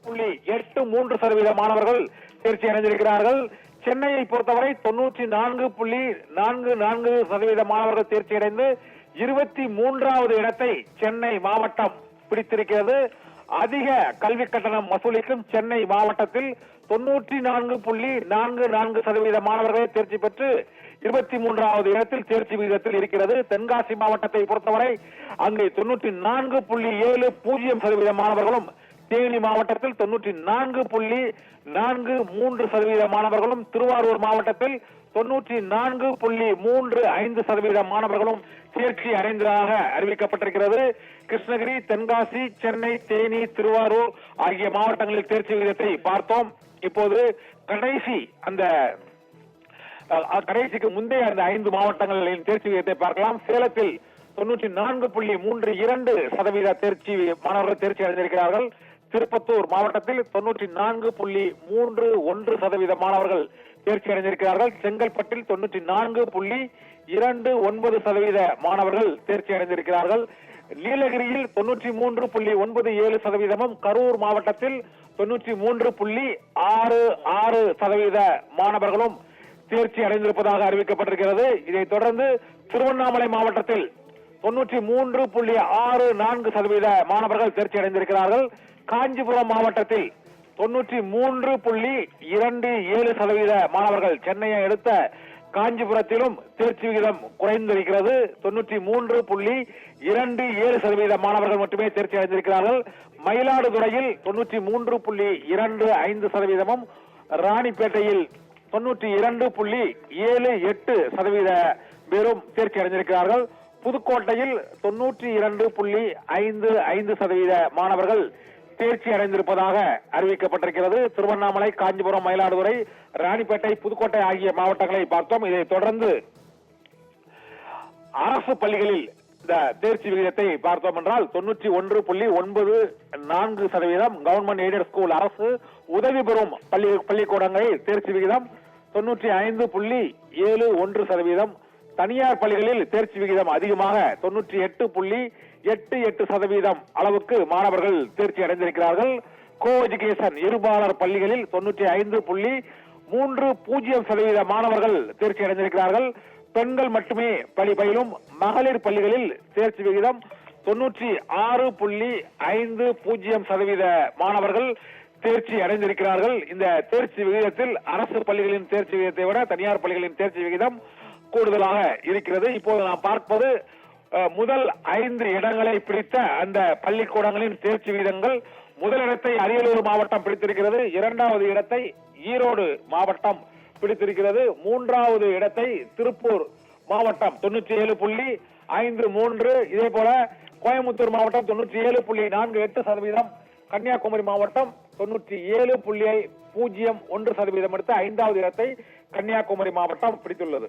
90.83% மாணவர்கள் தேர்ச்சி அடைந்திருக்கிறார்கள். சென்னையை பொறுத்தவரை 94.44% மாணவர்கள் தேர்ச்சி அடைந்து 23வது இடத்தை சென்னை மாவட்டம் பிடித்திருக்கிறது. அதிக கல்வி கட்டணம் வசூலிக்கும் சென்னை மாவட்டத்தில் 94.44% மாணவர்கள் தேர்ச்சி பெற்று 23வது இடத்தில் தேர்ச்சி விகிதத்தில் இருக்கிறது. தென்காசி மாவட்டத்தை பொறுத்தவரை அங்கே 94.70% மாணவர்களும், தேனி மாவட்டத்தில் 94.43% மாணவர்களும், திருவாரூர் மாவட்டத்தில் 94.35% மாணவர்களும் தேர்ச்சி அடைந்ததாக அறிவிக்கப்பட்டிருக்கிறது. கிருஷ்ணகிரி, தென்காசி, சென்னை, தேனி, திருவாரூர் ஆகிய மாவட்டங்களில் தேர்ச்சி விகிதத்தை பார்த்தோம். இப்போது கடைசிக்கு முந்தைய அந்த 5 மாவட்டங்களின் தேர்ச்சி விகிதத்தை பார்க்கலாம். சேலத்தில் 94.32% தேர்ச்சி மாணவர்கள் தேர்ச்சி அடைந்திருக்கிறார்கள். திருப்பத்தூர் மாவட்டத்தில் 94.31% மாணவர்கள் தேர்ச்சி அடைந்திருக்கிறார்கள். செங்கல்பட்டில் 94.29% மாணவர்கள் தேர்ச்சி அடைந்திருக்கிறார்கள். நீலகிரியில் 93.97%, கரூர் மாவட்டத்தில் 93.66% மாணவர்களும் தேர்ச்சி அடைந்திருப்பதாக அறிவிக்கப்பட்டிருக்கிறது. இதைத் தொடர்ந்து திருவண்ணாமலை மாவட்டத்தில் 93.64% மாணவர்கள் தேர்ச்சி அடைந்திருக்கிறார்கள். காஞ்சிபுரம் மாவட்டத்தில் 93.27% மாணவர்கள், சென்னையை அடுத்த காஞ்சிபுரத்திலும் தேர்ச்சி விகிதம் குறைந்திருக்கிறது. 93.27% மாணவர்கள் மட்டுமே தேர்ச்சி அடைந்திருக்கிறார்கள். மயிலாடுதுறையில் 93.25%, ராணிப்பேட்டையில் 92.78% பேரும் தேர்ச்சி அடைந்திருக்கிறார்கள். புதுக்கோட்டையில் 92.55% மாணவர்கள் தேர்ச்சி அடைந்திருப்பதாக அறிவிக்கப்பட்டிருக்கிறது. திருவண்ணாமலை, காஞ்சிபுரம், மயிலாடுதுறை, ராணிப்பேட்டை, புதுக்கோட்டை ஆகிய மாவட்டங்களை பார்த்தோம். இதைத் தொடர்ந்து அரசு பள்ளிகளில் இந்த தேர்ச்சி விகிதத்தை பார்த்தோம் என்றால் 91.94%, கவர்மெண்ட் எய்டட் ஸ்கூல், அரசு உதவி பெறும் பள்ளிக்கூடங்களில் தேர்ச்சி விகிதம் 95.71%, தனியார் பள்ளிகளில் தேர்ச்சி விகிதம் அதிகமாக 98.88% அளவுக்கு மாணவர்கள் தேர்ச்சி அடைந்திருக்கிறார்கள். கோ எஜுகேஷன் இருபாலர் பள்ளிகளில் 95.30% மாணவர்கள் தேர்ச்சி அடைந்திருக்கிறார்கள். பெண்கள் மட்டுமே பயிலும் மகளிர் பள்ளிகளில் தேர்ச்சி விகிதம் 96.50% மாணவர்கள் தேர்ச்சி அடைந்திருக்கிறார்கள். இந்த தேர்ச்சி விகிதத்தில் அரசு பள்ளிகளின் தேர்ச்சி விகிதத்தை விட தனியார் பள்ளிகளின் தேர்ச்சி விகிதம் கூடுதலாக இருக்கிறது. இப்போது நாம் பார்ப்பது முதல் 5 இடங்களை பிடித்த அந்த பள்ளிக்கூடங்களின் தேர்ச்சி விகிதங்கள். முதலிடத்தை அரியலூர் மாவட்டம் பிடித்திருக்கிறது. 2வது இடத்தை ஈரோடு மாவட்டம் பிடித்திருக்கிறது. 3வது இடத்தை திருப்பூர் மாவட்டம் 97.53%, இதே போல கோயம்புத்தூர் மாவட்டம் 97.48%, கன்னியாகுமரி மாவட்டம் 97.01% எடுத்து 5வது இடத்தை கன்னியாகுமரி மாவட்டம் பிடித்துள்ளது.